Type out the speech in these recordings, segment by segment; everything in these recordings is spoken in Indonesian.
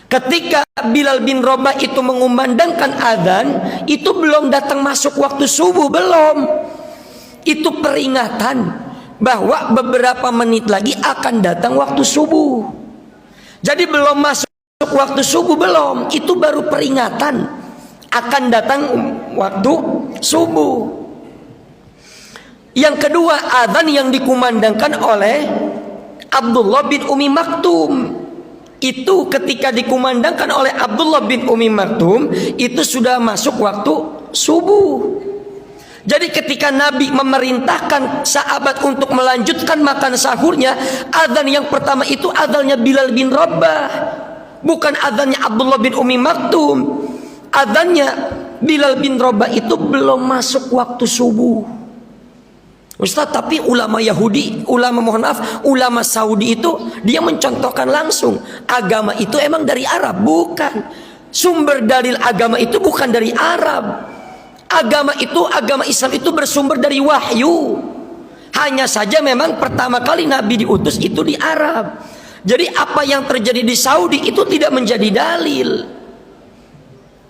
Ketika Bilal bin Rabah itu mengumandangkan adzan, itu belum datang masuk waktu subuh, belum. Itu peringatan bahwa beberapa menit lagi akan datang waktu subuh. Jadi belum masuk waktu subuh, belum. Itu baru peringatan akan datang waktu subuh. Yang kedua, adzan yang dikumandangkan oleh Abdullah bin Umi Maktum. Itu ketika dikumandangkan oleh Abdullah bin Umi Maktum, itu sudah masuk waktu subuh. Jadi ketika Nabi memerintahkan sahabat untuk melanjutkan makan sahurnya, adzan yang pertama itu adzannya Bilal bin Rabah, bukan adzannya Abdullah bin Umi Maktum. Adzannya Bilal bin Rabah itu belum masuk waktu subuh. Ustaz, tapi ulama Yahudi, ulama Saudi itu dia mencontohkan langsung agama itu emang dari Arab, bukan. Sumber dalil agama itu bukan dari Arab. Agama Islam itu bersumber dari wahyu. Hanya saja memang pertama kali Nabi diutus itu di Arab. Jadi apa yang terjadi di Saudi itu tidak menjadi dalil.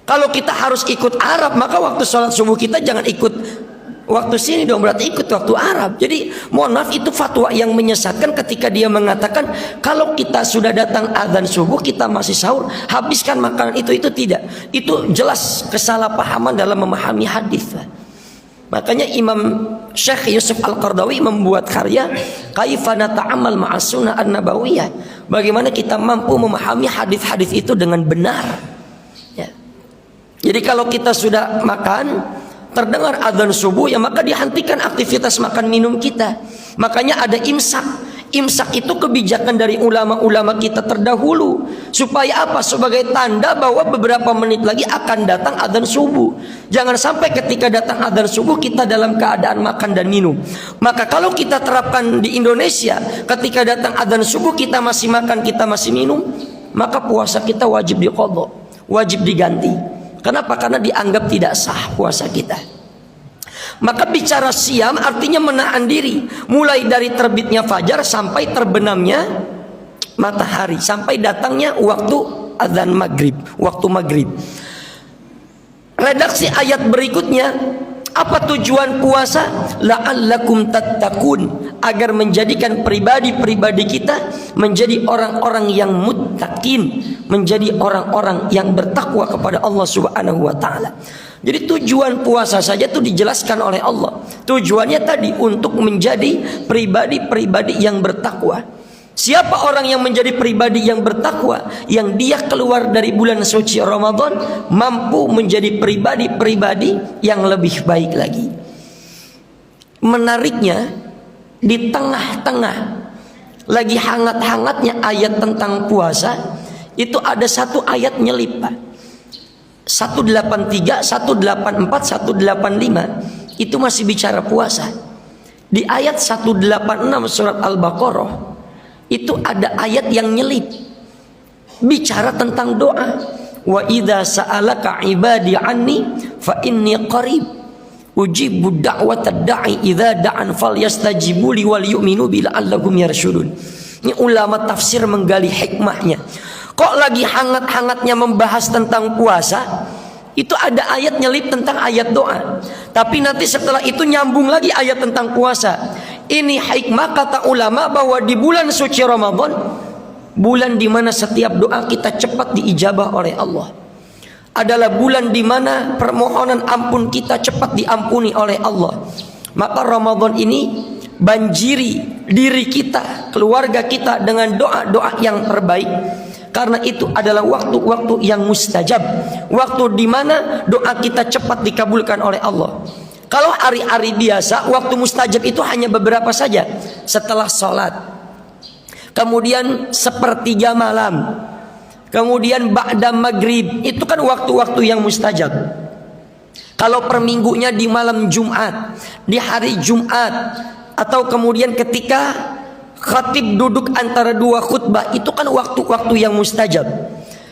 Kalau kita harus ikut Arab, maka waktu sholat subuh kita jangan ikut waktu sini dong, berarti ikut waktu Arab. Jadi mohon maaf, itu fatwa yang menyesatkan ketika dia mengatakan kalau kita sudah datang adzan subuh kita masih sahur, habiskan makanan itu tidak. Itu jelas kesalahpahaman dalam memahami hadis. Makanya Imam Syekh Yusuf Al-Qardawi membuat karya Kaifa Nata'amal Ma'as Sunnah An-Nabawiyah. Bagaimana kita mampu memahami hadis-hadis itu dengan benar. Ya. Jadi kalau kita sudah makan, terdengar adzan subuh, ya maka dihentikan aktivitas makan minum kita. Makanya ada imsak. Imsak itu kebijakan dari ulama-ulama kita terdahulu. Supaya apa? Sebagai tanda bahwa beberapa menit lagi akan datang adzan subuh. Jangan sampai ketika datang adzan subuh kita dalam keadaan makan dan minum. Maka kalau kita terapkan di Indonesia, ketika datang adzan subuh kita masih makan, kita masih minum, maka puasa kita wajib diqadha, wajib diganti. Kenapa? Karena dianggap tidak sah puasa kita. Maka bicara siam artinya menahan diri, mulai dari terbitnya fajar sampai terbenamnya matahari, sampai datangnya waktu adzan maghrib, waktu maghrib. Redaksi ayat berikutnya, apa tujuan puasa? La'allakum tattaqun, agar menjadikan pribadi-pribadi kita menjadi orang-orang yang muttaqin, menjadi orang-orang yang bertakwa kepada Allah Subhanahu wa taala. Jadi tujuan puasa saja itu dijelaskan oleh Allah. Tujuannya tadi untuk menjadi pribadi-pribadi yang bertakwa. Siapa orang yang menjadi pribadi yang bertakwa? Yang dia keluar dari bulan suci Ramadan mampu menjadi pribadi-pribadi yang lebih baik lagi. Menariknya, di tengah-tengah lagi hangat-hangatnya ayat tentang puasa, itu ada satu ayat nyelip, Pak. 183, 184, 185 itu masih bicara puasa. Di ayat 186 surat Al-Baqarah itu ada ayat yang nyelip bicara tentang doa. Wa idza sa'alaka ibadi anni fa inni qarib ujibu da'watad da'i idza da'an falyastajibu li wal yu'minu bi la'allahum yarshudun. Ini ulama tafsir menggali hikmahnya. Kok lagi hangat-hangatnya membahas tentang puasa, itu ada ayat nyelip tentang ayat doa. Tapi nanti setelah itu nyambung lagi ayat tentang puasa. Ini hikmah kata ulama bahwa di bulan suci Ramadan, bulan di mana setiap doa kita cepat diijabah oleh Allah, adalah bulan di mana permohonan ampun kita cepat diampuni oleh Allah. Maka Ramadan ini banjiri diri kita, keluarga kita dengan doa-doa yang terbaik. Karena itu adalah waktu-waktu yang mustajab, waktu di mana doa kita cepat dikabulkan oleh Allah. Kalau hari-hari biasa, waktu mustajab itu hanya beberapa saja. Setelah sholat, kemudian sepertiga malam, kemudian ba'da maghrib, itu kan waktu-waktu yang mustajab. Kalau per minggunya di malam Jumat, di hari Jumat, atau kemudian ketika khatib duduk antara dua khutbah, itu kan waktu-waktu yang mustajab.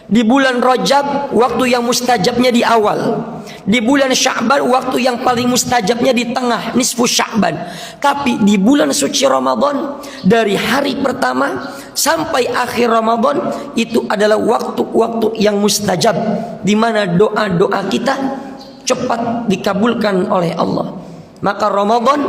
Di bulan Rajab, waktu yang mustajabnya di awal. Di bulan Sya'ban waktu yang paling mustajabnya di tengah nisfu Sya'ban. Tapi di bulan suci Ramadan dari hari pertama sampai akhir Ramadan itu adalah waktu-waktu yang mustajab, di mana doa-doa kita cepat dikabulkan oleh Allah. Maka Ramadan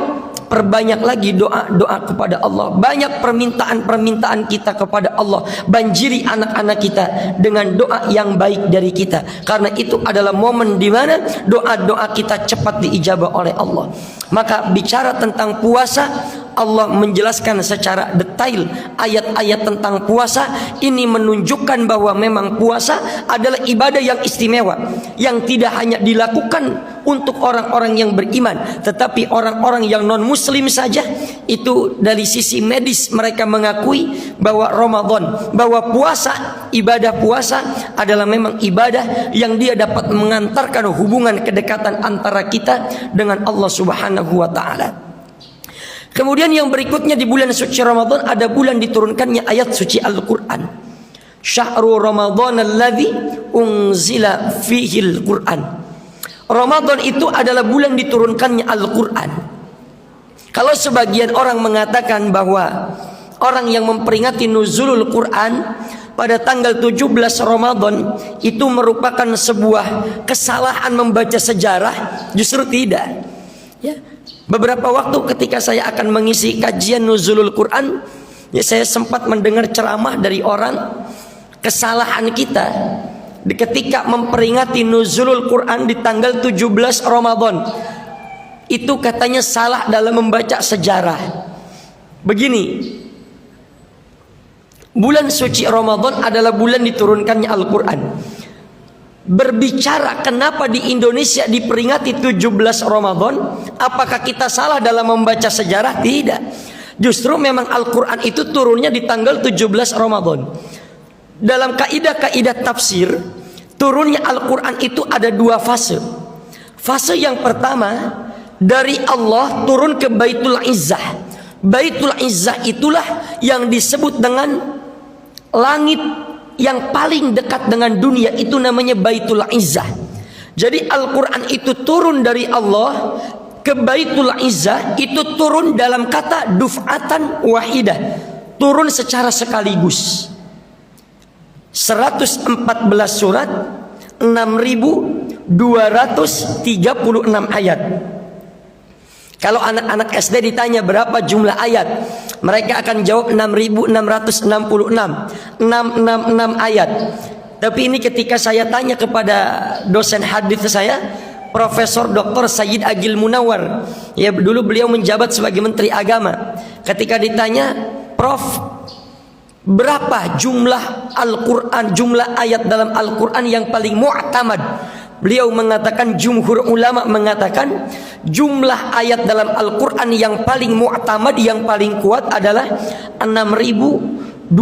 perbanyak lagi doa-doa kepada Allah. Banyak permintaan-permintaan kita kepada Allah. Banjiri anak-anak kita dengan doa yang baik dari kita. Karena itu adalah momen di mana doa-doa kita cepat diijabah oleh Allah. Maka bicara tentang puasa, Allah menjelaskan secara detail ayat-ayat tentang puasa. Ini menunjukkan bahwa memang puasa adalah ibadah yang istimewa, yang tidak hanya dilakukan untuk orang-orang yang beriman, tetapi orang-orang yang non-muslim saja itu dari sisi medis mereka mengakui bahwa Ramadan, bahwa puasa, ibadah puasa adalah memang ibadah yang dia dapat mengantarkan hubungan kedekatan antara kita dengan Allah Subhanahu wa taala. Kemudian yang berikutnya di bulan suci Ramadan ada bulan diturunkannya ayat suci Al-Quran. Syahrul Ramadan alladzi unzila fihil Quran. Ramadan itu adalah bulan diturunkannya Al-Quran. Kalau sebagian orang mengatakan bahwa orang yang memperingati nuzulul Quran pada tanggal 17 Ramadan itu merupakan sebuah kesalahan membaca sejarah, justru tidak. Ya. Beberapa waktu ketika saya akan mengisi kajian nuzulul Quran, ya, saya sempat mendengar ceramah dari orang, kesalahan kita ketika memperingati nuzulul Quran di tanggal 17 Ramadan itu katanya salah dalam membaca sejarah. Begini, bulan suci Ramadan adalah bulan diturunkannya Al-Quran. Berbicara kenapa di Indonesia diperingati 17 Ramadan, apakah kita salah dalam membaca sejarah? Tidak. Justru memang Al-Quran itu turunnya di tanggal 17 Ramadan. Dalam kaidah-kaidah tafsir, turunnya Al-Quran itu ada dua fase. Fase yang pertama, dari Allah turun ke Baitul Izzah. Baitul Izzah itulah yang disebut dengan langit yang paling dekat dengan dunia, itu namanya Baitul Izzah. Jadi Al-Quran itu turun dari Allah ke Baitul Izzah, itu turun dalam kata duf'atan wahidah, turun secara sekaligus. 114 surat, 6.236 ayat. Kalau anak-anak SD ditanya berapa jumlah ayat, mereka akan jawab 6.666, 666 ayat. Tapi ini ketika saya tanya kepada dosen hadis saya, Profesor Dr. Sayyid Agil Munawar, ya dulu beliau menjabat sebagai Menteri Agama. Ketika ditanya, Prof, berapa jumlah Al-Quran, jumlah ayat dalam Al-Quran yang paling mu'tamad? Beliau mengatakan, jumhur ulama mengatakan jumlah ayat dalam Al-Quran yang paling mu'tamad, yang paling kuat adalah 6.236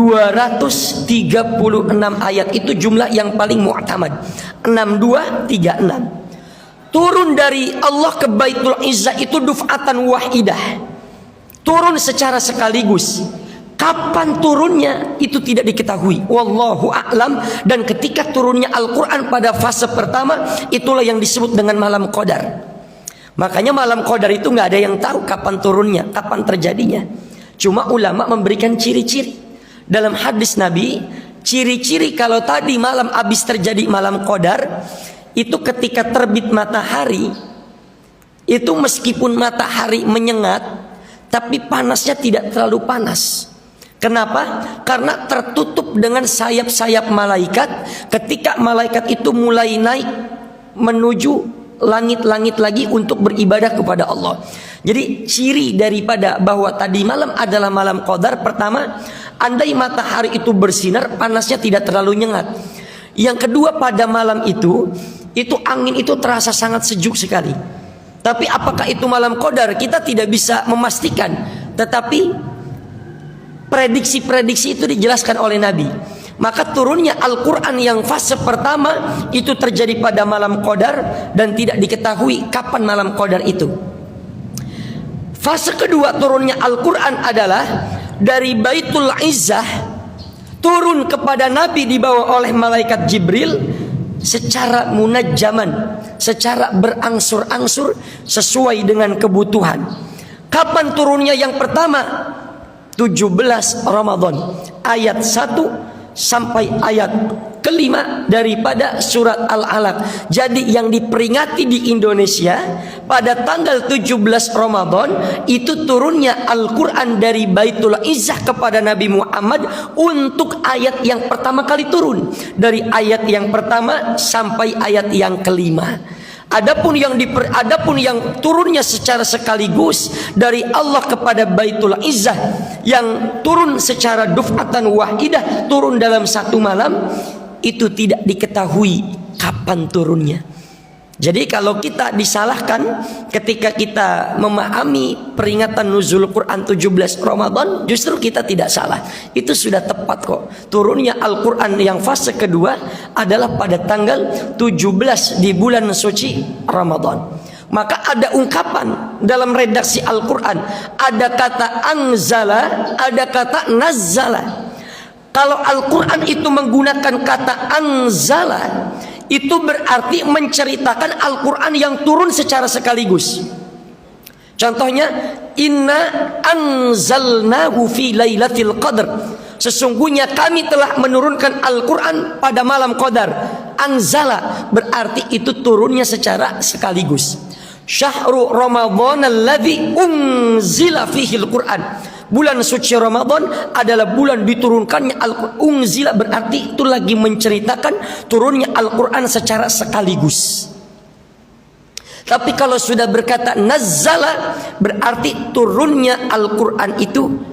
ayat. Itu jumlah yang paling mu'tamad, 6236. Turun dari Allah ke Baitul Izzah itu duf'atan wahidah, turun secara sekaligus. Kapan turunnya itu tidak diketahui, wallahu a'lam. Dan ketika turunnya Al-Quran pada fase pertama, itulah yang disebut dengan malam Qadar. Makanya malam Qadar itu nggak ada yang tahu kapan turunnya, kapan terjadinya. Cuma ulama memberikan ciri-ciri. Dalam hadis Nabi, ciri-ciri kalau tadi malam habis terjadi malam Qadar, itu ketika terbit matahari, itu meskipun matahari menyengat, tapi panasnya tidak terlalu panas. Kenapa? Karena tertutup dengan sayap-sayap malaikat. Ketika malaikat itu mulai naik menuju langit-langit lagi untuk beribadah kepada Allah. Jadi ciri daripada bahwa tadi malam adalah malam Qadar, pertama, andai matahari itu bersinar, panasnya tidak terlalu nyengat. Yang kedua, pada malam itu angin itu terasa sangat sejuk sekali. Tapi apakah itu malam Qadar? Kita tidak bisa memastikan. Tetapi prediksi-prediksi itu dijelaskan oleh Nabi. Maka turunnya Al-Quran yang fase pertama itu terjadi pada malam Qadar, dan tidak diketahui kapan malam Qadar itu. Fase kedua turunnya Al-Quran adalah dari Baitul Izzah, turun kepada Nabi dibawa oleh malaikat Jibril secara munajjaman, secara berangsur-angsur sesuai dengan kebutuhan. Kapan turunnya yang pertama? 17 Ramadan, ayat 1 sampai ayat kelima daripada surat Al-Alaq. Jadi yang diperingati di Indonesia pada tanggal 17 Ramadan itu turunnya Al-Quran dari Baitul Izzah kepada Nabi Muhammad untuk ayat yang pertama kali turun, dari ayat yang pertama sampai ayat yang kelima. Adapun yang turunnya secara sekaligus dari Allah kepada Baitul Izzah, yang turun secara duf'atan wahidah, turun dalam satu malam, itu tidak diketahui kapan turunnya. Jadi kalau kita disalahkan ketika kita memahami peringatan nuzul Quran 17 Ramadan, justru kita tidak salah. Itu sudah tepat kok. Turunnya Al-Quran yang fase kedua adalah pada tanggal 17 di bulan suci Ramadan. Maka ada ungkapan dalam redaksi Al-Quran, ada kata anzala, ada kata nazzala. Kalau Al-Quran itu menggunakan kata anzala, itu berarti menceritakan Al-Quran yang turun secara sekaligus. Contohnya, inna anzalnahu fi lailatul qadr. Sesungguhnya kami telah menurunkan Al-Quran pada malam Qadar. Anzala berarti itu turunnya secara sekaligus. Syahrul Ramadan alladzi unzila fihi Al-Quran. Bulan suci Ramadan adalah bulan diturunkannya Al-Quran. Unzila berarti itu lagi menceritakan turunnya Al-Quran secara sekaligus. Tapi kalau sudah berkata nazzala, berarti turunnya Al-Quran itu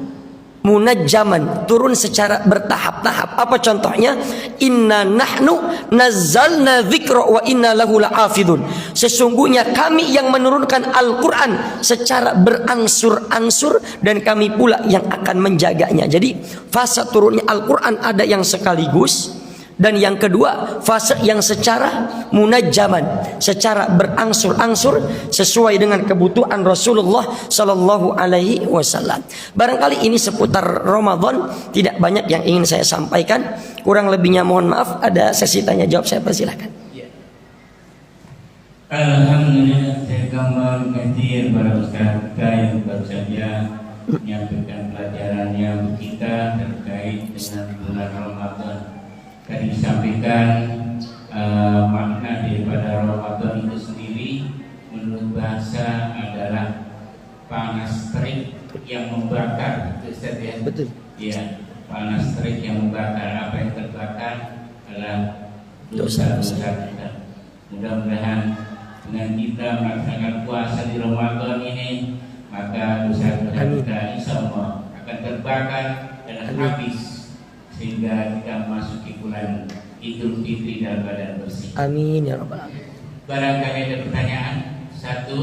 munajjaman, turun secara bertahap-tahap. Apa contohnya? Inna nahnu nazzalna dzikra wa inna lahu la'afidun. Sesungguhnya kami yang menurunkan Al-Quran secara berangsur-angsur, dan kami pula yang akan menjaganya. Jadi fase turunnya Al-Quran ada yang sekaligus, dan yang kedua fase yang secara munajjaman, secara berangsur-angsur sesuai dengan kebutuhan Rasulullah Sallallahu Alaihi Wasallam. Barangkali ini seputar Ramadan, tidak banyak yang ingin saya sampaikan. Kurang lebihnya mohon maaf. Ada sesi tanya jawab, saya persilahkan. Alhamdulillah, saya kembali mengajar para ustaz kita yang baru saja menyampaikan pelajarannya kita terkait dengan bulan Ramadan. Tadi disampaikan makna daripada Ramadan itu sendiri menurut bahasa adalah panas terik yang membakar. Ustaz ya? Betul. Iya, panas terik yang membakar. Apa yang terbakar adalah dosa-dosa kita. Mudah-mudahan dengan kita melaksanakan puasa di Ramadan ini, maka dosa-dosa kita insya Allah akan terbakar dan habis, sehingga kita memasuki bulan Idul Fitri dalam badan bersih. Amin ya rabbal alamin. Barangkali ada pertanyaan? Satu.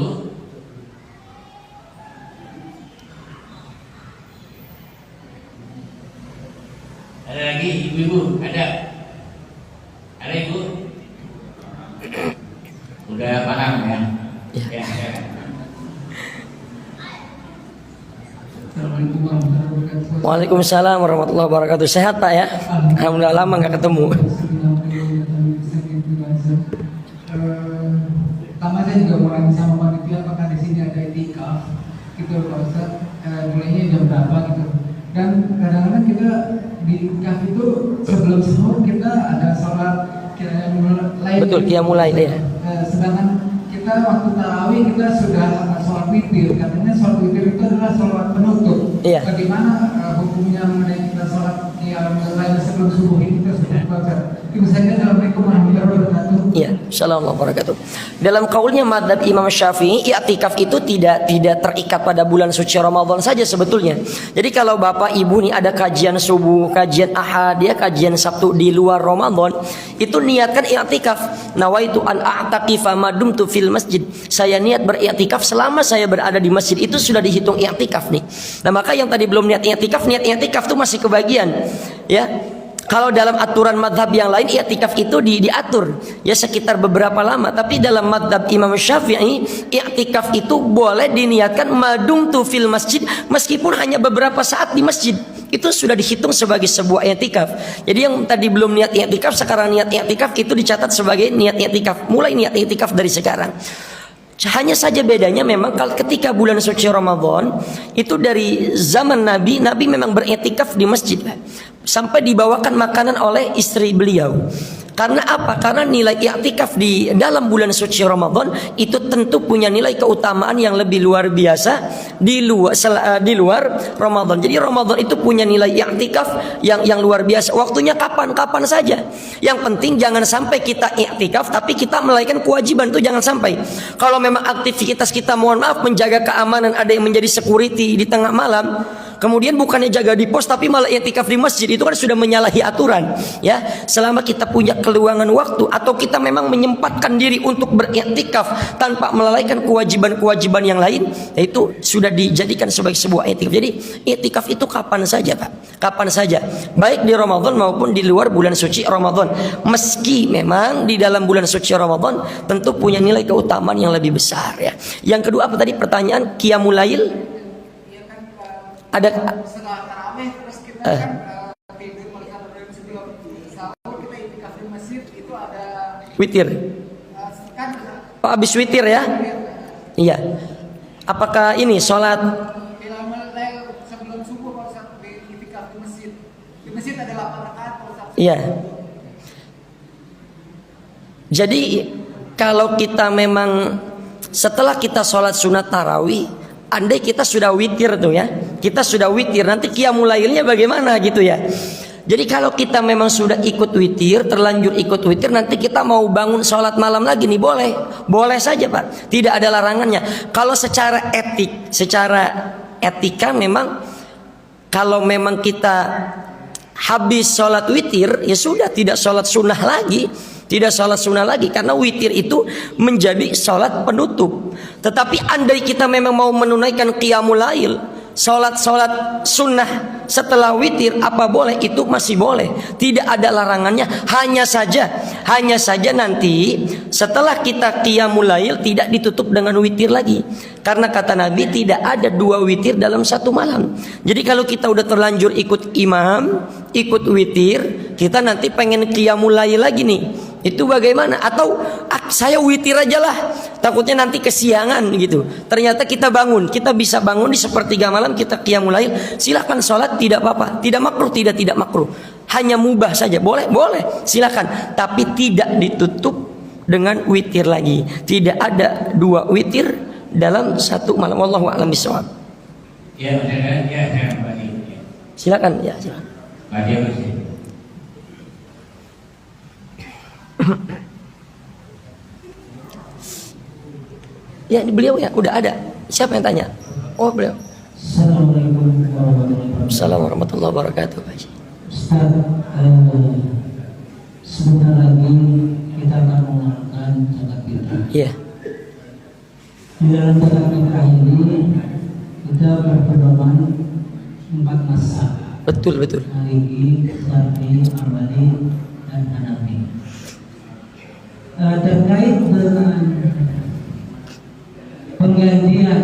Ada lagi ibu-ibu? Ada? Ada ibu? Udah paham ya? Ya. Waalaikumsalam warahmatullahi wabarakatuh. Sehat Pak ya? Alhamdulillah, lama nggak ketemu. Pertama saya juga mau nanya sama panitia, apakah di sini ada itikaf gitu Pak Ustaz, mulainya jam berapa gitu. Dan kadang-kadang kita di itikaf itu sebelum sahur kita ada sholat mulai. Betul, mulai ya. Sedangkan kita waktu tarawih kita sudah sholat witir, katanya sholat witir itu adalah sholat penutup. Iya. Bagaimana hukumnya mengenai kita sholat mulai sebelum subuh ini kita sudah baca? Itu saja. Assalamualaikum warahmatullahi wabarakatuh. Iya, assalamualaikum warahmatullahi wabarakatuh. Dalam kaulnya madzhab Imam Syafi'i, i'tikaf itu tidak terikat pada bulan suci Ramadan saja sebetulnya. Jadi kalau Bapak Ibu nih ada kajian subuh, kajian Ahad, ya kajian Sabtu di luar Ramadan, itu niatkan i'tikaf. Nawaitu an a'taqifa ma dumtu fil masjid. Saya niat beriktikaf selama saya berada di masjid, itu sudah dihitung i'tikaf nih. Nah, maka yang tadi belum niat i'tikaf tuh masih kebagian. Ya. Kalau dalam aturan madhab yang lain, i'tikaf itu diatur ya sekitar beberapa lama. Tapi dalam madhab Imam Syafi'i, i'tikaf itu boleh diniatkan madum tu fil masjid, meskipun hanya beberapa saat di masjid. itu sudah dihitung sebagai sebuah i'tikaf. Jadi yang tadi belum niat i'tikaf, sekarang niat i'tikaf, itu dicatat sebagai niat i'tikaf. Mulai niat i'tikaf dari sekarang. Hanya saja bedanya memang kalau ketika bulan suci Ramadan itu dari zaman Nabi memang beriktikaf di masjid sampai dibawakan makanan oleh istri beliau. Karena apa? Karena nilai i'tikaf di dalam bulan suci Ramadan itu tentu punya nilai keutamaan yang lebih luar biasa di luar Ramadan. Jadi Ramadan itu punya nilai i'tikaf yang luar biasa. Waktunya kapan saja. Yang penting jangan sampai kita i'tikaf tapi kita melalaikan kewajiban, itu jangan sampai. Kalau memang aktivitas kita mohon maaf menjaga keamanan, ada yang menjadi security di tengah malam, kemudian bukannya jaga di pos tapi malah i'tikaf di masjid, itu kan sudah menyalahi aturan. Ya, selama kita punya keluangan waktu atau kita memang menyempatkan diri untuk beriktikaf tanpa melalaikan kewajiban-kewajiban yang lain, itu sudah dijadikan sebagai sebuah iktikaf. Jadi iktikaf itu kapan saja, Pak. Kapan saja, baik di Ramadan maupun di luar bulan suci Ramadan. Meski memang di dalam bulan suci Ramadan tentu punya nilai keutamaan yang lebih besar ya. Yang kedua apa tadi pertanyaan? Qiyamul Lail? Ada setelah tarawih terus kita kan tidur melihat sebelum sahur kita i'tikaf di masjid, itu ada witir. kan Oh, habis witir ya? Iya. Apakah ini sholat? qiyamul lail sebelum subuh kalau saat di i'tikaf di masjid. Di masjid ada 8 rakaat kalau saat. Iya. Jadi kalau kita memang setelah kita sholat sunat tarawih, andai kita sudah witir tuh ya, kita sudah witir, nanti qiyamul lailnya bagaimana gitu ya. Jadi kalau kita memang sudah ikut witir, terlanjur ikut witir, nanti kita mau bangun sholat malam lagi nih, boleh saja Pak, tidak ada larangannya. Kalau secara etika memang kalau memang kita habis sholat witir, ya sudah tidak sholat sunnah lagi. Tidak sholat sunnah lagi, karena witir itu menjadi sholat penutup. Tetapi andai kita memang mau menunaikan qiyamul lail, sholat sunnah setelah witir, apa boleh? Itu masih boleh, tidak ada larangannya. Hanya saja nanti setelah kita qiyamul lail tidak ditutup dengan witir lagi, karena kata Nabi tidak ada 2 witir dalam satu malam. Jadi kalau kita udah terlanjur ikut imam, ikut witir, kita nanti pengen qiyamul lail lagi nih, itu bagaimana? Atau saya witir aja lah, takutnya nanti kesiangan gitu. Ternyata kita bisa bangun di sepertiga malam, kita qiyamul lail. Silakan sholat, tidak apa-apa, tidak makruh, tidak makruh, hanya mubah saja, boleh, silakan. Tapi tidak ditutup dengan witir lagi. Tidak ada 2 witir dalam satu malam. Wallahu a'lam bishawab. Ya, saya Pak. Silakan, ya silakan. Pak dia masih. Ya, beliau ya udah ada. Siapa yang tanya? Oh, beliau. Assalamualaikum warahmatullahi wabarakatuh. Ustaz, sebentar lagi kita akan melakukan zakat fitrah. Iya. Di dalam zakat fitrah ini kita berpedoman 4 mazhab. Betul. Maliki, Syafi'i, Hambali, dan Hanafi. Terkait dengan penggantian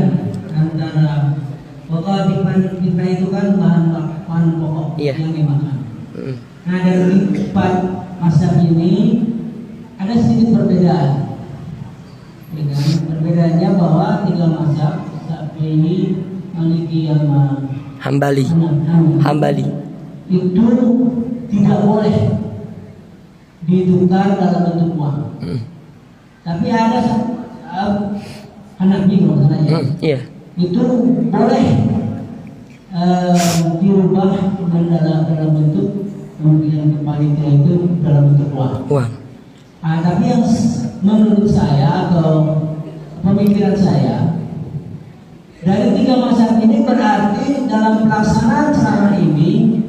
antara kewajiban kita itu kan bahan pokok yang dimakan. Nah, dari 4 mazhab ini ada sedikit perbedaan. Perbedaannya bahwa 3 mazhab, Syafi'i, Maliki, sama Hambali itu tidak boleh ditukar dalam bentuk uang. Tapi ada Hanafi Iya. itu boleh dirubah dalam bentuk yang kembali itu dalam bentuk uang. Tapi yang menurut saya atau pemikiran saya, dari 3 mazhab ini berarti dalam pelaksanaan ceramah ini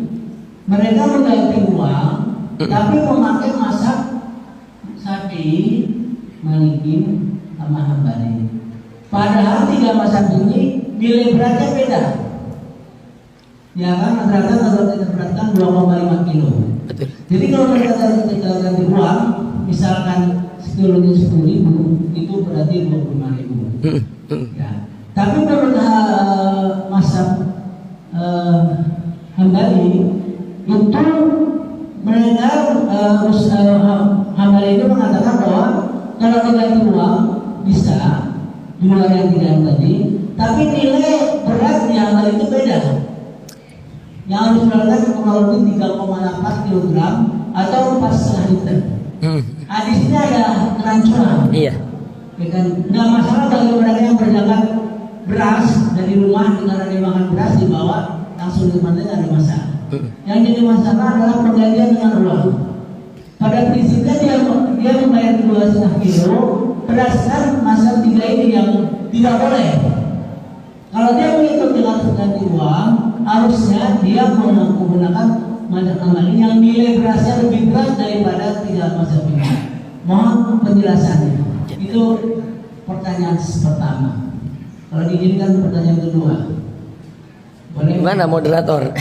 mereka mengganti uang, tapi memakai mazhab Syafi'i, Maliki, sama Hambali. Padahal 3 mazhab ini nilai beratnya beda. Ya kan, rata-rata kalau kita beratkan 2,5 kilo. Betul. Jadi kalau kita ganti uang, misalkan sekilonya 10.000, itu berarti 25.000. Ya. Tapi menurut mazhab Hambali dia mengatakan bahwa kalau diganti uang bisa di luar yang tidak tadi, tapi nilai beratnya hal itu beda. Yang harus berangkat kurang lebih 3,8 kg atau 4,5 liter. Nah, di sini ada kerancuan. Iya. Ya kan? Nggak masalah bagi mereka yang berangkat beras dari rumah dengan ada makan beras dibawa langsung ke pantai, nggak ada masalah. Yang jadi masalah adalah pergantian dengan uang. Pada prinsipnya dia membayar 2,5 kilo berdasarkan masa 3 ini yang tidak boleh. Kalau dia menghitung dengan perganti uang, harusnya dia menggunakan macam ini yang nilai berasnya lebih berat daripada 3 masa pindah. Mohon penjelasannya. Itu pertanyaan pertama. Kalau diizinkan pertanyaan kedua, boleh? Mana moderator?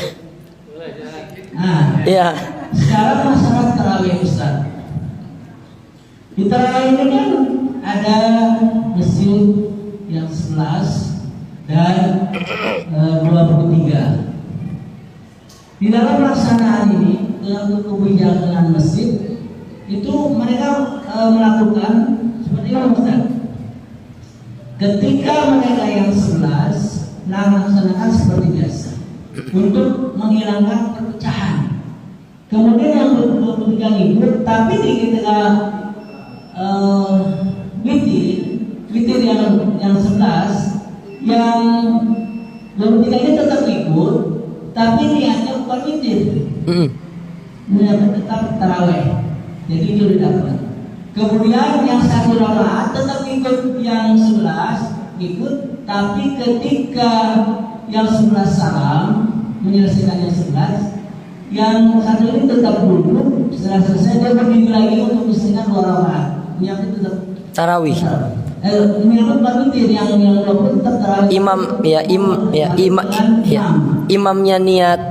Nah, Iya. sekarang masalah tarawih Ustaz. Di tarawih ini kan ada masjid yang 11 dan 23. Di dalam pelaksanaan ini dengan kebijakan masjid itu mereka melakukan seperti ini Ustaz. Ketika mereka yang 11 melaksanakan seperti biasa untuk menghilangkan perpecahan. Kemudian yang 23 ikut, tapi di ketika witir yang 11 yang 23 ini tetap ikut, tapi niatnya bukan witir. Niatnya tetap taraweh. Jadi itu didapat. Kemudian yang 1 rakaat tetap ikut yang 11 ikut, tapi ketika yang 11 salam menyelesaikan yang 11, yang 1 ini tetap duduk. Setelah selesai dia berdiri lagi untuk menyelesaikan 2 rakaat. Niatnya tetap Tarawih. Niatnya bukan witir, yang 20 tetap tarawih. Imamnya niat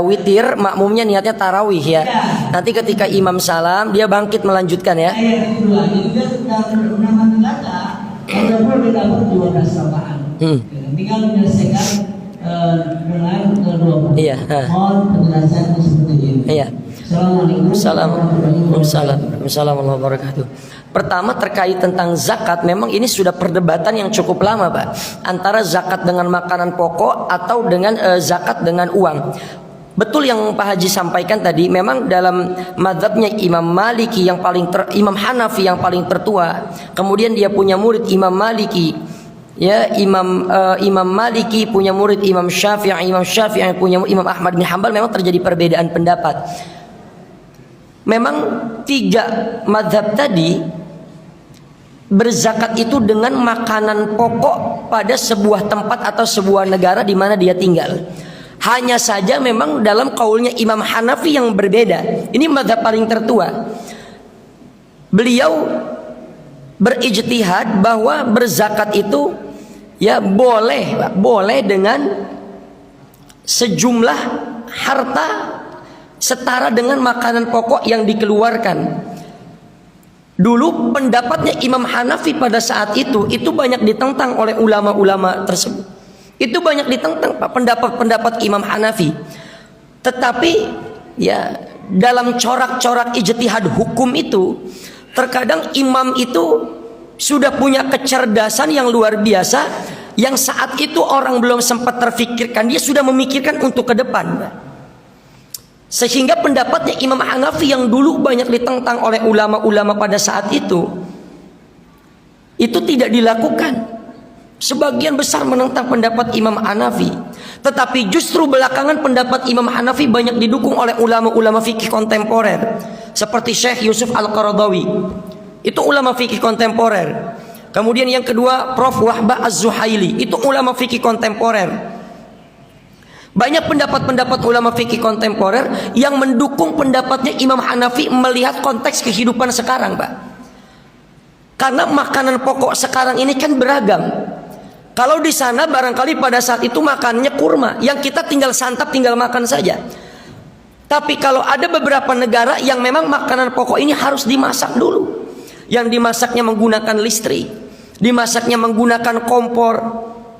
witir, makmumnya niatnya tarawih ya. Nanti ketika imam salam dia bangkit melanjutkan ya. Ayat kedua, jadi dia sudah menambah kata, kalau boleh dapat 12 rakaat. Tinggal menyelesaikan dengan ke-20. Iya. Mohon penjelasan seperti ini. Iya. Assalamualaikum. Waalaikumsalam warahmatullahi wabarakatuh. Pertama terkait tentang zakat, memang ini sudah perdebatan yang cukup lama, Pak, antara zakat dengan makanan pokok atau dengan zakat dengan uang. Betul yang Pak Haji sampaikan tadi, memang dalam mazhabnya Imam Maliki yang Imam Hanafi yang paling tertua, kemudian dia punya murid Imam Maliki. Ya, Imam Maliki punya murid Imam Syafi'i punya Imam Ahmad bin Hanbal, memang terjadi perbedaan pendapat. Memang 3 mazhab tadi berzakat itu dengan makanan pokok pada sebuah tempat atau sebuah negara di mana dia tinggal. Hanya saja memang dalam kaulnya Imam Hanafi yang berbeda. Ini mazhab paling tertua. Beliau berijtihad bahwa berzakat itu ya boleh dengan sejumlah harta setara dengan makanan pokok yang dikeluarkan. Dulu pendapatnya Imam Hanafi pada saat itu banyak ditentang oleh ulama-ulama tersebut. Itu banyak ditentang Pak, pendapat Imam Hanafi. Tetapi ya dalam corak-corak ijtihad hukum itu, terkadang imam itu sudah punya kecerdasan yang luar biasa, yang saat itu orang belum sempat terfikirkan, dia sudah memikirkan untuk ke depan. Sehingga pendapatnya Imam Hanafi yang dulu banyak ditentang oleh ulama-ulama pada saat itu tidak dilakukan. Sebagian besar menentang pendapat Imam Hanafi. Tetapi justru belakangan pendapat Imam Hanafi banyak didukung oleh ulama-ulama fikih kontemporer, seperti Syekh Yusuf Al-Qaradawi. Itu ulama fikih kontemporer. Kemudian yang kedua Prof. Wahbah Az-Zuhaili. Itu ulama fikih kontemporer. Banyak pendapat-pendapat ulama fikih kontemporer yang mendukung pendapatnya Imam Hanafi melihat konteks kehidupan sekarang, Pak. Karena makanan pokok sekarang ini kan beragam. Kalau di sana barangkali pada saat itu makannya kurma, yang kita tinggal santap, tinggal makan saja. Tapi kalau ada beberapa negara yang memang makanan pokok ini harus dimasak dulu, yang dimasaknya menggunakan listrik, dimasaknya menggunakan kompor,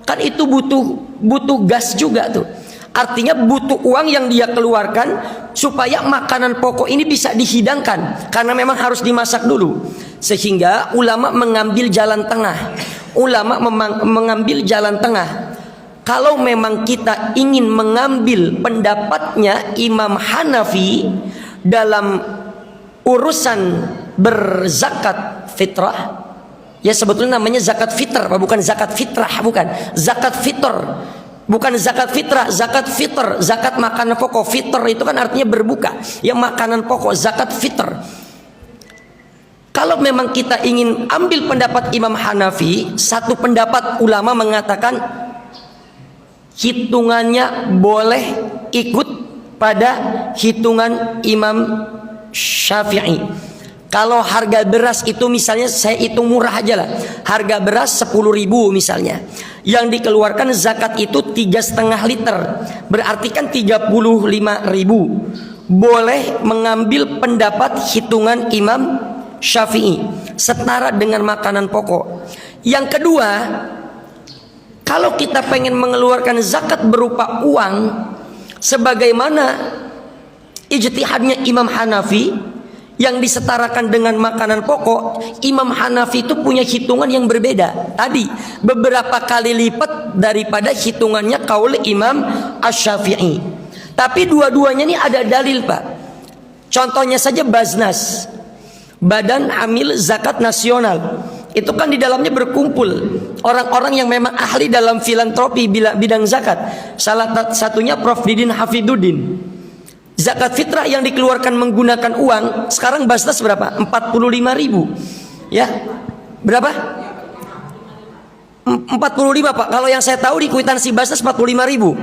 kan itu butuh gas juga tuh. Artinya butuh uang yang dia keluarkan supaya makanan pokok ini bisa dihidangkan, karena memang harus dimasak dulu. Sehingga ulama mengambil jalan tengah. Mengambil jalan tengah. Kalau memang kita ingin mengambil pendapatnya Imam Hanafi dalam urusan berzakat fitrah, ya sebetulnya namanya zakat fitr, bukan zakat fitrah, bukan zakat fitr. Bukan zakat fitrah, zakat fitr, zakat makanan pokok. Fitr itu kan artinya berbuka, yang makanan pokok, zakat fitr. Kalau memang kita ingin ambil pendapat Imam Hanafi, satu pendapat ulama mengatakan hitungannya boleh ikut pada hitungan Imam Syafi'i. Kalau harga beras itu misalnya saya hitung murah aja lah, harga beras 10.000 misalnya, yang dikeluarkan zakat itu 3,5 liter, berarti kan 35.000. Boleh mengambil pendapat hitungan Imam Syafi'i, setara dengan makanan pokok. Yang kedua, kalau kita pengen mengeluarkan zakat berupa uang, sebagaimana ijtihadnya Imam Hanafi yang disetarakan dengan makanan pokok, Imam Hanafi itu punya hitungan yang berbeda. Tadi beberapa kali lipat daripada hitungannya kaul Imam Asy-Syafi'i. Tapi dua-duanya ini ada dalil, Pak. Contohnya saja Baznas, Badan Amil Zakat Nasional. Itu kan di dalamnya berkumpul orang-orang yang memang ahli dalam filantropi bidang zakat. Salah satunya Prof Didin Hafiduddin. Zakat fitrah yang dikeluarkan menggunakan uang sekarang Basnas berapa? 45.000. Ya. Berapa? 45, Pak. Kalau yang saya tahu di kwitansi Basnas 45.000.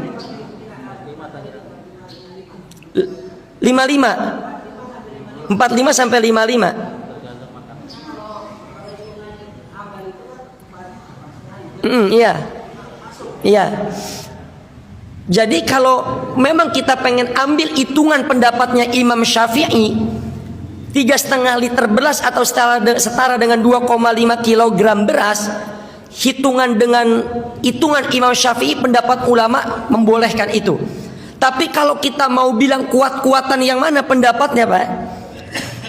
55. 45 sampai 55. Iya. Iya. Jadi kalau memang kita pengen ambil hitungan pendapatnya Imam Syafi'i, 3,5 liter beras atau setara dengan 2,5 kilogram beras, hitungan Imam Syafi'i, pendapat ulama membolehkan itu. Tapi kalau kita mau bilang kuat-kuatan yang mana pendapatnya, Pak?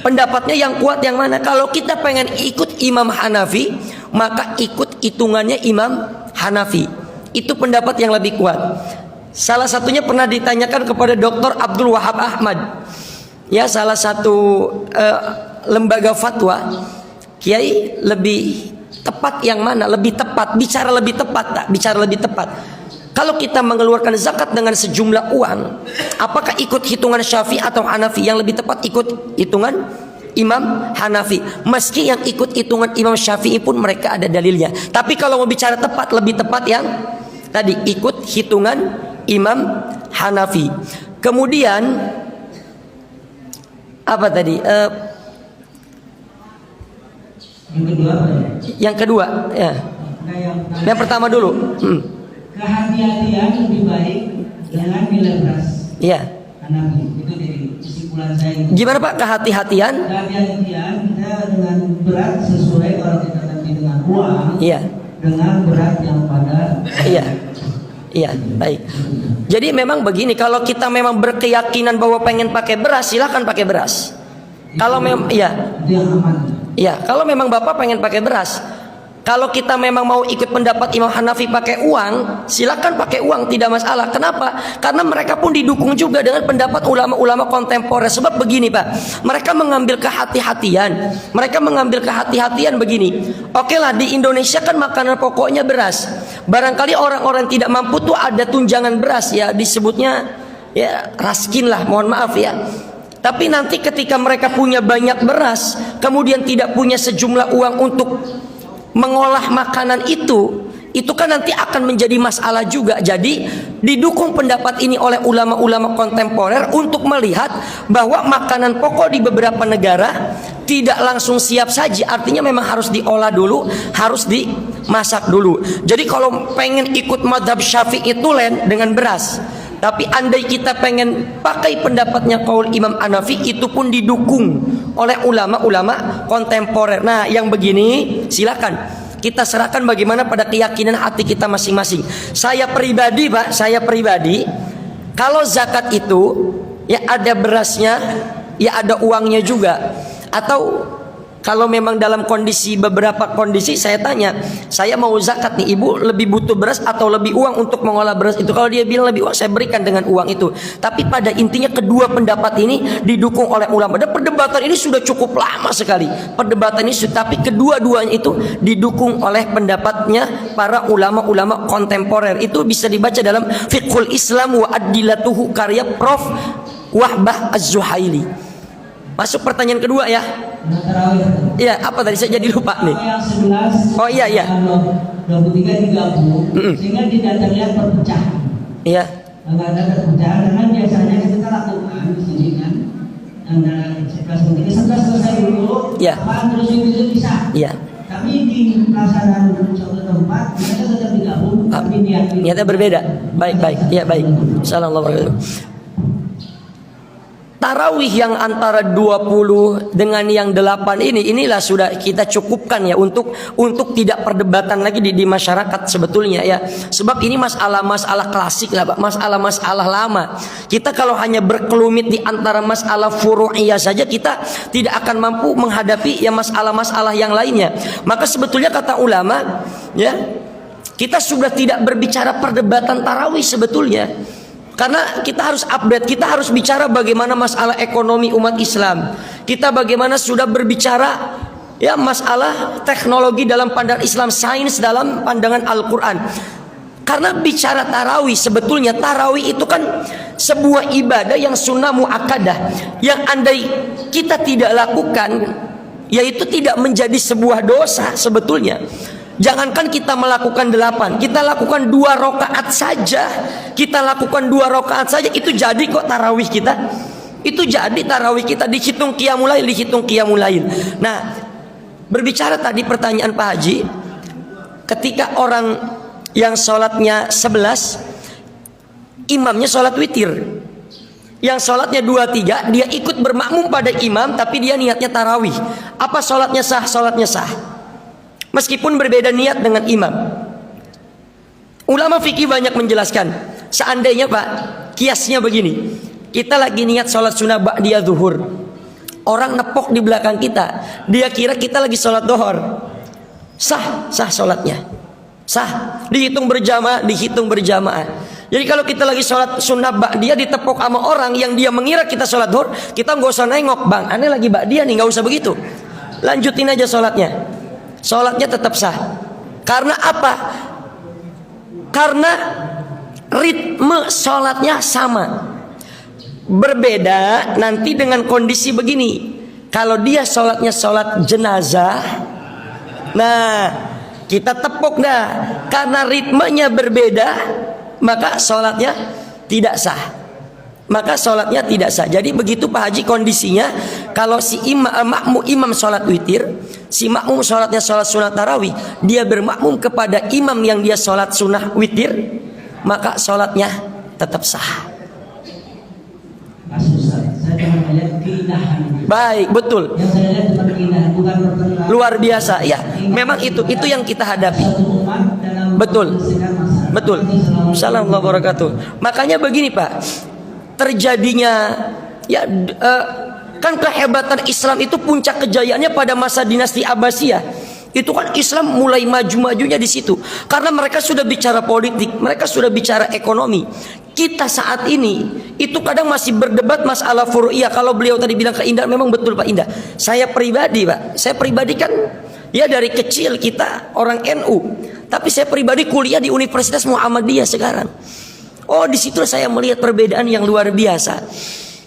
Pendapatnya yang kuat yang mana? Kalau kita pengen ikut Imam Hanafi, maka ikut hitungannya Imam Hanafi. Itu pendapat yang lebih kuat. Salah satunya pernah ditanyakan kepada Dr. Abdul Wahab Ahmad, ya salah satu lembaga fatwa, Kiai, lebih tepat yang mana? Lebih tepat, bicara lebih tepat tak? Bicara lebih tepat. Kalau kita mengeluarkan zakat dengan sejumlah uang, apakah ikut hitungan Syafi'i atau Hanafi? Yang lebih tepat ikut hitungan Imam Hanafi. Meski yang ikut hitungan Imam Syafi'i pun mereka ada dalilnya. Tapi kalau mau bicara tepat, lebih tepat yang tadi ikut hitungan Imam Hanafi. Kemudian apa tadi? Yang kedua, ya. Yang pertama dulu. Kehati-hatian lebih baik dengan nilai beras. Iya. Hanafi. Itu dari kesimpulan saya. Gimana, Pak, kehati-hatian? Kehati-hatian kita dengan berat sesuai kalau kita nanti dengan uang. Iya. Dengan berat yang pada. Iya. Iya, baik. Jadi memang begini, kalau kita memang berkeyakinan bahwa pengen pakai beras, silakan pakai beras. Kalau memang iya, kalau memang Bapak pengen pakai beras. Kalau kita memang mau ikut pendapat Imam Hanafi pakai uang, silakan pakai uang, tidak masalah. Kenapa? Karena mereka pun didukung juga dengan pendapat ulama-ulama kontemporer. Sebab begini, Pak, mereka mengambil kehati-hatian. Mereka mengambil kehati-hatian begini. Oke lah, di Indonesia kan makanan pokoknya beras. Barangkali orang-orang tidak mampu tuh ada tunjangan beras, ya disebutnya ya raskin lah, mohon maaf ya. Tapi nanti ketika mereka punya banyak beras, kemudian tidak punya sejumlah uang untuk mengolah makanan itu kan nanti akan menjadi masalah juga. Jadi didukung pendapat ini oleh ulama-ulama kontemporer untuk melihat bahwa makanan pokok di beberapa negara tidak langsung siap saji, artinya memang harus diolah dulu, harus dimasak dulu. Jadi kalau pengen ikut mazhab Syafi'i itu lain dengan beras. Tapi andai kita pengen pakai pendapatnya kaul Imam Hanafi, itu pun didukung oleh ulama-ulama kontemporer. Nah, yang begini silakan kita serahkan bagaimana pada keyakinan hati kita masing-masing. Saya pribadi, Pak, Kalau zakat itu ya ada berasnya, ya ada uangnya juga. Atau kalau memang dalam beberapa kondisi saya tanya, saya mau zakat nih, ibu lebih butuh beras atau lebih uang untuk mengolah beras itu? Kalau dia bilang lebih uang, saya berikan dengan uang itu. Tapi pada intinya kedua pendapat ini didukung oleh ulama. Dan perdebatan ini sudah cukup lama sekali. Perdebatan ini tapi kedua-duanya itu didukung oleh pendapatnya para ulama-ulama kontemporer. Itu bisa dibaca dalam Fiqhul Islam wa Adilatuhu karya Prof. Wahbah Az-Zuhaili. Masuk pertanyaan kedua ya. Iya, apa tadi saya jadi lupa nih. Yang 11. Oh iya. 23 30. Sehingga tidak terlihat perpecahan. Iya. Enggak ada perpecahan karena biasanya kita lakukan di sini kan. Antara 11 selesai dulu. Iya. Terus itu bisa. Iya. Tapi di pelaksanaan suatu tempat mereka tetap digabung. Tapi niatnya berbeda. Baik. Iya baik. Assalamualaikum. Tarawih yang antara 20 dengan yang 8 inilah sudah kita cukupkan ya untuk tidak perdebatan lagi di masyarakat sebetulnya ya. Sebab ini masalah klasik lah, masalah lama. Kita kalau hanya berkelumit di antara masalah furu'iyah saja, kita tidak akan mampu menghadapi ya masalah-masalah yang lainnya. Maka sebetulnya kata ulama ya, kita sudah tidak berbicara perdebatan tarawih sebetulnya. Karena kita harus update, kita harus bicara bagaimana masalah ekonomi umat Islam. Kita bagaimana sudah berbicara ya masalah teknologi dalam pandangan Islam, sains dalam pandangan Al-Quran. Karena bicara tarawih, sebetulnya tarawih itu kan sebuah ibadah yang sunnah muakkadah, yang andai kita tidak lakukan, yaitu tidak menjadi sebuah dosa sebetulnya. Jangankan kita melakukan 8, kita lakukan 2 rakaat saja. Kita lakukan 2 rakaat saja itu jadi kok tarawih kita. Itu jadi tarawih kita, dihitung qiyamul lail. Nah, berbicara tadi pertanyaan Pak Haji, ketika orang yang sholatnya 11, imamnya sholat witir. Yang sholatnya 2-3, dia ikut bermakmum pada imam, tapi dia niatnya tarawih. Apa sholatnya sah? Sholatnya sah. Meskipun berbeda niat dengan imam. Ulama fikih banyak menjelaskan. Seandainya Pak, kiasnya begini. Kita lagi niat sholat sunnah ba'diyah zuhur. Orang nepok di belakang kita. Dia kira kita lagi sholat dohor. Sah sholatnya. Sah. Dihitung berjamaah. Jadi kalau kita lagi sholat sunnah ba'diyah ditepok sama orang yang dia mengira kita sholat dohor, kita nggak usah nengok, bang, aneh lagi ba'diyah nih, nggak usah begitu. Lanjutin aja sholatnya. Sholatnya tetap sah. Karena apa? Karena ritme sholatnya sama. Berbeda nanti dengan kondisi begini. Kalau dia sholatnya sholat jenazah, nah kita tepuk dah. Karena ritmenya berbeda, maka sholatnya tidak sah. Jadi begitu Pak Haji kondisinya. Kalau si imam sholat witir, si makmum sholatnya sholat sunat tarawih, dia bermakmum kepada imam yang dia sholat sunnah witir, maka sholatnya tetap sah. Baik, betul. Yang saya lihat bukan keindahan, bukan pertengahan. Luar biasa ya. Memang itu yang kita hadapi. Betul. Assalamualaikum warahmatullahi wabarakatuh. Makanya begini Pak, terjadinya ya kan kehebatan Islam itu puncak kejayaannya pada masa dinasti Abbasiyah. Itu kan Islam mulai maju-majunya di situ. Karena mereka sudah bicara politik, mereka sudah bicara ekonomi. Kita saat ini itu kadang masih berdebat masalah furu'iyah. Kalau beliau tadi bilang keindahan, memang betul Pak Indah. Saya pribadi kan ya dari kecil kita orang NU. Tapi saya pribadi kuliah di Universitas Muhammadiyah sekarang. Oh, di situ saya melihat perbedaan yang luar biasa.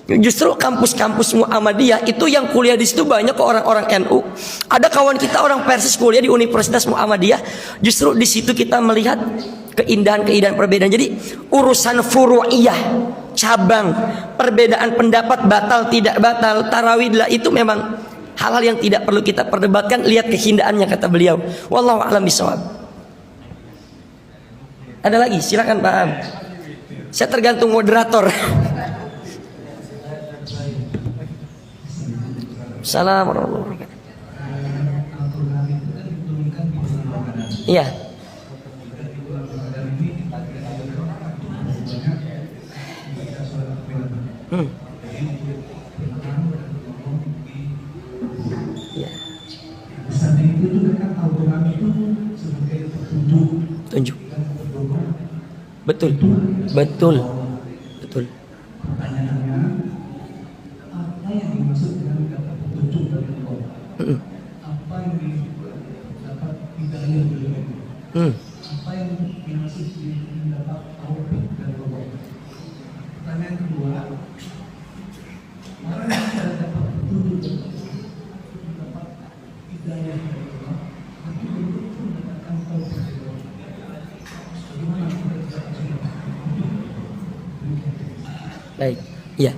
Justru kampus-kampus Muhammadiyah itu yang kuliah di situ banyak kok orang-orang NU. Ada kawan kita orang Persis kuliah di Universitas Muhammadiyah. Justru di situ kita melihat keindahan perbedaan. Jadi urusan furu'iyah, cabang, perbedaan pendapat batal tidak batal, tarawih itu memang hal-hal yang tidak perlu kita perdebatkan. Lihat keindahannya kata beliau. Wallahu a'lam bishawab. Ada lagi? Silakan Pak Am. Saya tergantung moderator. Assalamualaikum warahmatullahi wabarakatuh. Iya. kan Al-Quran itu sebagai petunjuk. Tunjuk. Betul. Betul. Betul. Pertanyaannya, apa yang dimaksud dengan dapat petunjuk dari Allah? Apa yang dapat hidayah dari Allah? Apa yang dimaksud dengan dapat taufik dari Allah? Pertanyaan kedua, orang yang tidak dapat petunjuk dari Allah, dapat hidayah dari Allah, tapi belum mendapatkan taufik dari Allah. Bagaimana kita bisa Baik, ya.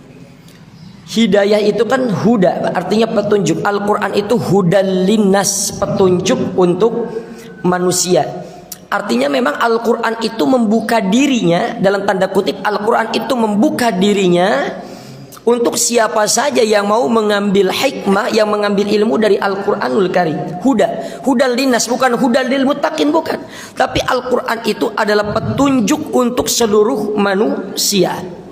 Hidayah itu kan huda, artinya petunjuk. Al-Quran itu hudal linnas, petunjuk untuk manusia. Artinya memang Al-Quran itu membuka dirinya, dalam tanda kutip Al-Quran itu membuka dirinya untuk siapa saja yang mau mengambil hikmah, yang mengambil ilmu dari Al-Quranul Karim. Huda, hudal linnas, bukan hudal lil muttaqin, bukan. Tapi Al-Quran itu adalah petunjuk untuk seluruh manusia.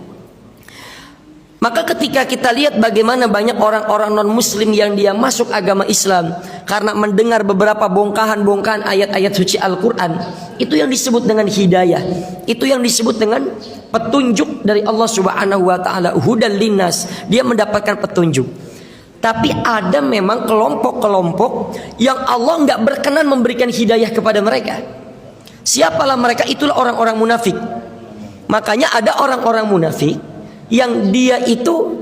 Maka ketika kita lihat bagaimana banyak orang-orang non-muslim yang dia masuk agama Islam karena mendengar beberapa bongkahan-bongkahan ayat-ayat suci Al-Quran, itu yang disebut dengan hidayah, itu yang disebut dengan petunjuk dari Allah Subhanahu wa ta'ala, hudal linnas, dia mendapatkan petunjuk. Tapi ada memang kelompok-kelompok yang Allah nggak berkenan memberikan hidayah kepada mereka. Siapalah mereka? Itulah orang-orang munafik. Makanya ada orang-orang munafik yang dia itu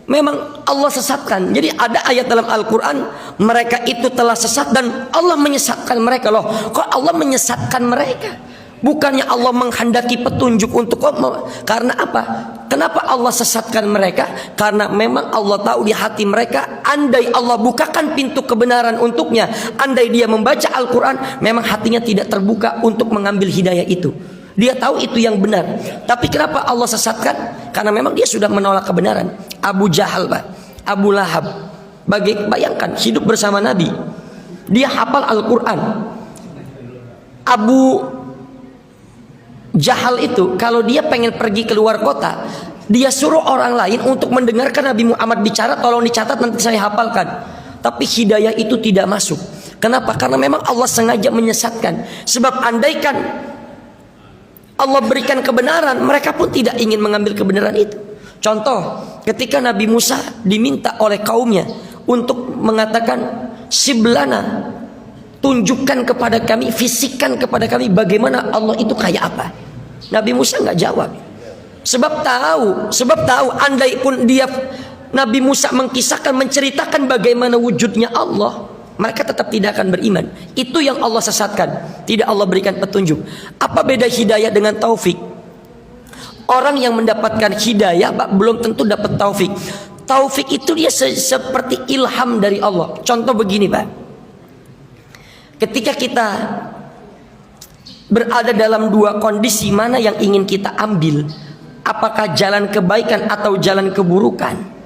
memang Allah sesatkan. Jadi ada ayat dalam Al-Quran, mereka itu telah sesat dan Allah menyesatkan mereka. Loh, kok Allah menyesatkan mereka? Bukannya Allah menghendaki petunjuk untuk karena apa? Kenapa Allah sesatkan mereka? Karena memang Allah tahu di hati mereka, andai Allah bukakan pintu kebenaran untuknya, andai dia membaca Al-Quran, memang hatinya tidak terbuka untuk mengambil hidayah itu. Dia tahu itu yang benar. Tapi kenapa Allah sesatkan? Karena memang dia sudah menolak kebenaran. Abu Jahal, Pak, Abu Lahab, bayangkan hidup bersama Nabi, dia hafal Al-Quran. Abu Jahal itu kalau dia pengen pergi keluar kota, dia suruh orang lain untuk mendengarkan Nabi Muhammad bicara, tolong dicatat nanti saya hafalkan. Tapi hidayah itu tidak masuk. Kenapa? Karena memang Allah sengaja menyesatkan. Sebab andaikan Allah berikan kebenaran, mereka pun tidak ingin mengambil kebenaran itu. Contoh, ketika Nabi Musa diminta oleh kaumnya untuk mengatakan, Siblana, tunjukkan kepada kami, fisikkan kepada kami bagaimana Allah itu kayak apa. Nabi Musa nggak jawab. Sebab tahu andai pun dia Nabi Musa mengkisahkan, menceritakan bagaimana wujudnya Allah, mereka tetap tidak akan beriman. Itu yang Allah sesatkan. Tidak Allah berikan petunjuk. Apa beda hidayah dengan taufik? Orang yang mendapatkan hidayah, Pak, belum tentu dapat taufik. Taufik itu dia seperti ilham dari Allah. Contoh begini, Pak. Ketika kita berada dalam dua kondisi, mana yang ingin kita ambil? Apakah jalan kebaikan atau jalan keburukan?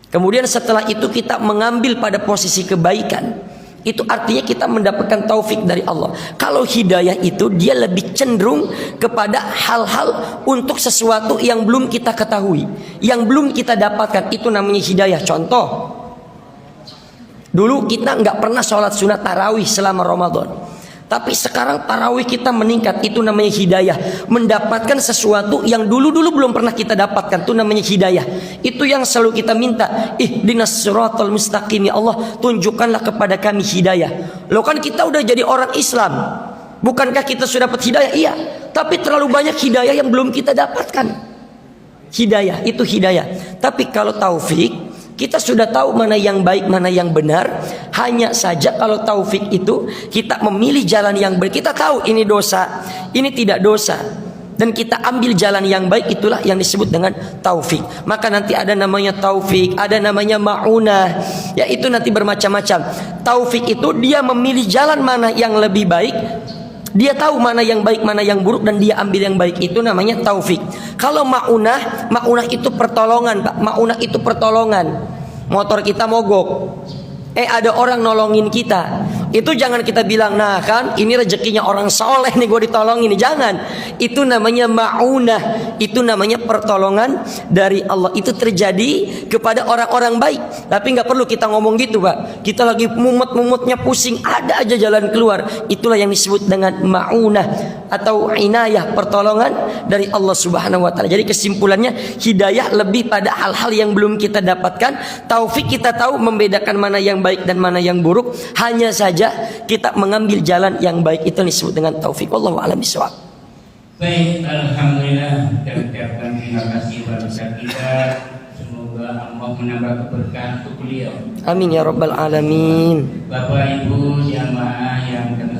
Kemudian setelah itu kita mengambil pada posisi kebaikan, itu artinya kita mendapatkan taufik dari Allah. Kalau hidayah itu dia lebih cenderung kepada hal-hal untuk sesuatu yang belum kita ketahui, yang belum kita dapatkan, itu namanya hidayah. Contoh, dulu kita nggak pernah sholat sunat tarawih selama Ramadan, tapi sekarang tarawih kita meningkat, itu namanya hidayah. Mendapatkan sesuatu yang dulu-dulu belum pernah kita dapatkan, itu namanya hidayah. Itu yang selalu kita minta, ihdinas siratal mustaqim, ya Allah, tunjukkanlah kepada kami hidayah. Loh, kan kita udah jadi orang Islam, bukankah kita sudah dapat hidayah? Iya, tapi terlalu banyak hidayah yang belum kita dapatkan. Hidayah, itu hidayah. Tapi kalau taufik, kita sudah tahu mana yang baik, mana yang benar. Hanya saja kalau taufik itu kita memilih jalan yang baik. Kita tahu ini dosa, ini tidak dosa, dan kita ambil jalan yang baik, itulah yang disebut dengan taufik. Maka nanti ada namanya taufik, ada namanya ma'unah, ya itu nanti bermacam-macam. Taufik itu dia memilih jalan mana yang lebih baik. Dia tahu mana yang baik, mana yang buruk, dan dia ambil yang baik, itu namanya taufik. Kalau ma'unah, ma'unah itu pertolongan, Pak. Ma'unah itu pertolongan. Motor kita mogok, ada orang nolongin kita, Itu jangan kita bilang, nah kan ini rezekinya orang soleh nih gue ditolongin. Jangan. Itu namanya ma'unah. Itu namanya pertolongan dari Allah. Itu terjadi kepada orang-orang baik. Tapi nggak perlu kita ngomong gitu, Pak. Kita lagi mumet-mumetnya pusing, ada aja jalan keluar. Itulah yang disebut dengan ma'unah atau inayah, pertolongan dari Allah Subhanahu wa taala. Jadi kesimpulannya, hidayah lebih pada hal-hal yang belum kita dapatkan. Taufik kita tahu membedakan mana yang baik dan mana yang buruk. Hanya saja kita mengambil jalan yang baik, itu disebut dengan taufik. Wallahu a'lam bishawab. Baik, alhamdulillah, kita ucapkan terima kasih kepada Ustaz kita. Semoga Allah menambah keberkahan untuk beliau. Amin ya rabbal alamin. Bapak Ibu jamaah yang kami